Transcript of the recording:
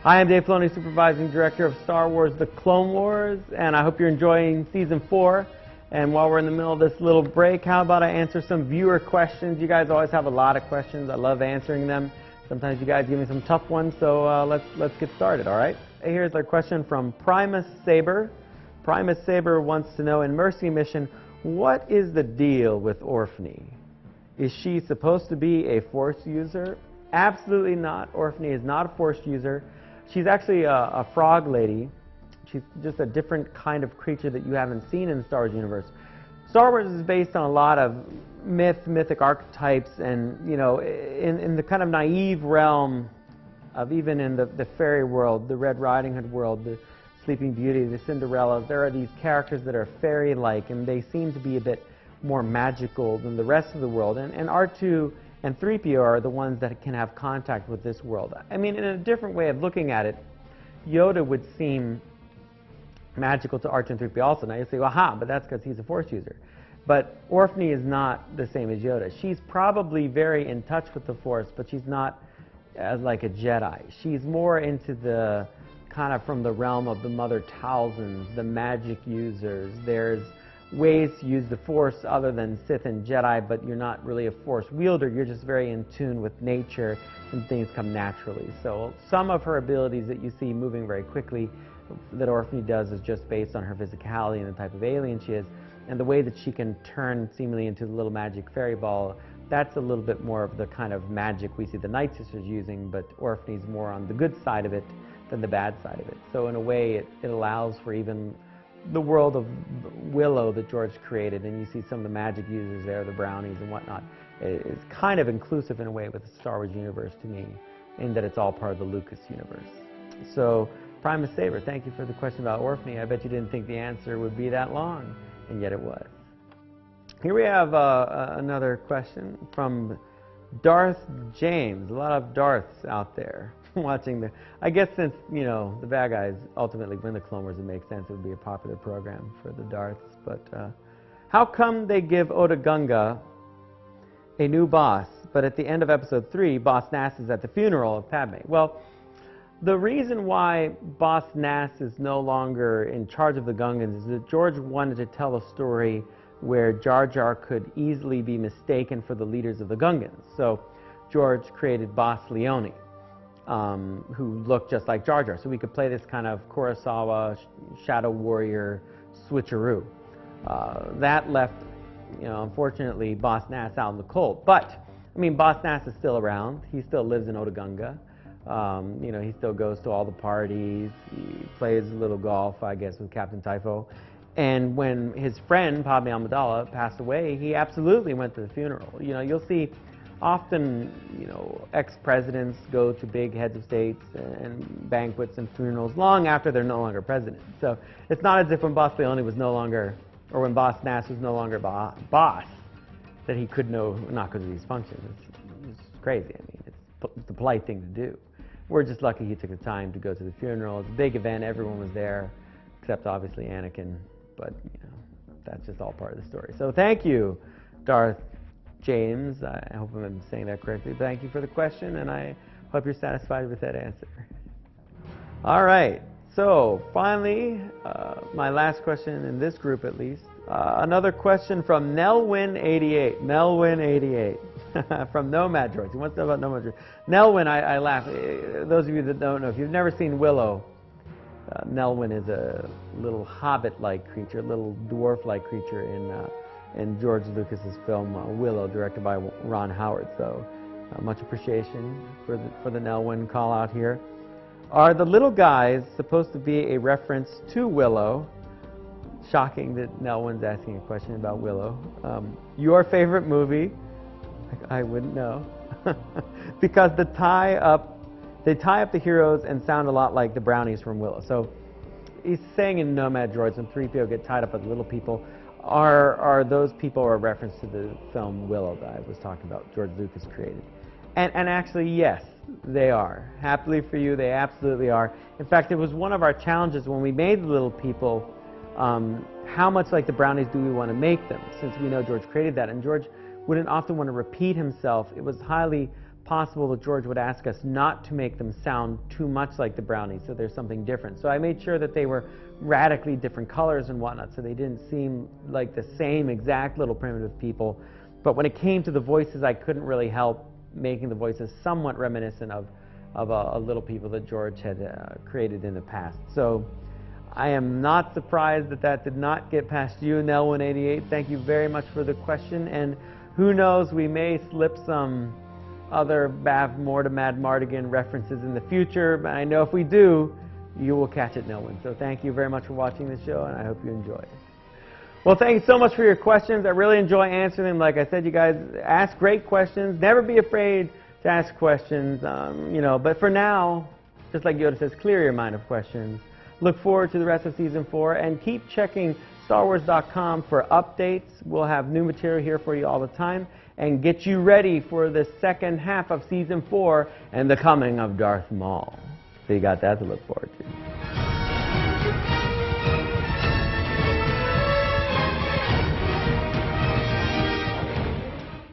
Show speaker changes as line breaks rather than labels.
Hi, I'm Dave Filoni, Supervising Director of Star Wars The Clone Wars, and I hope you're enjoying Season 4. And while we're in the middle of this little break, how about I answer some viewer questions? You guys always have a lot of questions. I love answering them. Sometimes you guys give me some tough ones, so let's get started, all right? Here's our question from Primus Saber. Primus Saber wants to know, in Mercy Mission, what is the deal with Orphne? Is she supposed to be a Force user? Absolutely not. Orphne is not a Force user. She's actually a frog lady. She's just a different kind of creature that you haven't seen in the Star Wars universe. Star Wars is based on a lot of mythic archetypes, and you know, in the kind of naive realm of even in the fairy world, the Red Riding Hood world, the Sleeping Beauty, the Cinderellas, there are these characters that are fairy-like, and they seem to be a bit more magical than the rest of the world. And R2 and 3PO are the ones that can have contact with this world. I mean, in a different way of looking at it, Yoda would seem magical to R2 and 3PO also. Now you say, well, aha, but that's because he's a Force user. But Orphne is not the same as Yoda. She's probably very in touch with the Force, but she's not as like a Jedi. She's more into the kind of from the realm of the Mother Talzins, the magic users. There's ways to use the Force other than Sith and Jedi, but you're not really a Force wielder. You're just very in tune with nature, and things come naturally. So some of her abilities that you see moving very quickly that Orphne does is just based on her physicality and the type of alien she is, and the way that she can turn seemingly into the little magic fairy ball. That's a little bit more of the kind of magic we see the Night Sisters using, but Orphne's more on the good side of it than the bad side of it. So in a way, it allows for even the world of Willow that George created, and you see some of the magic users there, the brownies and whatnot. It's kind of inclusive in a way with the Star Wars universe to me, in that it's all part of the Lucas universe. So, Primus Saber, thank you for the question about Orphne. I bet you didn't think the answer would be that long, and yet it was. Here we have another question from Darth James. A lot of Darths out there watching the... I guess since, you know, the bad guys ultimately win the Clone Wars, it makes sense it would be a popular program for the Darths. But how come they give Oda Gunga a new boss, but at the end of Episode 3, Boss Nass is at the funeral of Padme? Well, the reason why Boss Nass is no longer in charge of the Gungans is that George wanted to tell a story where Jar Jar could easily be mistaken for the leaders of the Gungans. So George created Boss Leone, who looked just like Jar Jar. So we could play this kind of Kurosawa Shadow Warrior switcheroo. That left, you know, unfortunately, Boss Nass out in the cold. But, I mean, Boss Nass is still around. He still lives in Oda Gunga. You know, he still goes to all the parties. He plays a little golf, I guess, with Captain Typho. And when his friend, Padme Amidala, passed away, he absolutely went to the funeral. You know, you'll see often, you know, ex-presidents go to big heads of states and banquets and funerals long after they're no longer president. So it's not as if when Boss Leone was no longer, or when Boss Nass was no longer boss, that he could not go to these functions. It's crazy. I mean, it's the polite thing to do. We're just lucky he took the time to go to the funeral. It's a big event. Everyone was there, except obviously Anakin. But, you know, that's just all part of the story. So thank you, Darth James. I hope I'm saying that correctly. Thank you for the question, and I hope you're satisfied with that answer. All right. So finally, my last question in this group at least. Another question from Nelwyn88. Nelwyn88 from Nomad Droids. He wants to know about Nomad Droids. Nelwyn, I laugh. Those of you that don't know, if you've never seen Willow, Nelwyn is a little hobbit-like creature, a little dwarf-like creature in George Lucas's film Willow, directed by Ron Howard. So much appreciation for the Nelwyn call out here. Are the little guys supposed to be a reference to Willow? Shocking that Nelwyn's asking a question about Willow. Your favorite movie? I wouldn't know. Because they tie up the heroes and sound a lot like the brownies from Willow. So he's saying in Nomad Droids, when 3PO get tied up with little people, are those people a reference to the film Willow that I was talking about, George Lucas created? And actually, yes, they are. Happily for you, they absolutely are. In fact, it was one of our challenges when we made the little people, how much like the brownies do we want to make them, since we know George created that. And George wouldn't often want to repeat himself. It was highly possible that George would ask us not to make them sound too much like the brownies, so there's something different. So I made sure that they were radically different colors and whatnot, so they didn't seem like the same exact little primitive people. But when it came to the voices, I couldn't really help making the voices somewhat reminiscent of a little people that George had created in the past. So I am not surprised that that did not get past you, Nell188. Thank you very much for the question, and who knows, we may slip some other Bav Mortimer Mardigan references in the future, but I know if we do, you will catch it, Nell1. So thank you very much for watching this show, and I hope you enjoy it. Well, thank you so much for your questions. I really enjoy answering them. Like I said, you guys ask great questions. Never be afraid to ask questions, you know, but for now, just like Yoda says, clear your mind of questions. Look forward to the rest of Season 4, and keep checking StarWars.com for updates. We'll have new material here for you all the time, and get you ready for the second half of Season 4 and the coming of Darth Maul. So you got that to look forward to.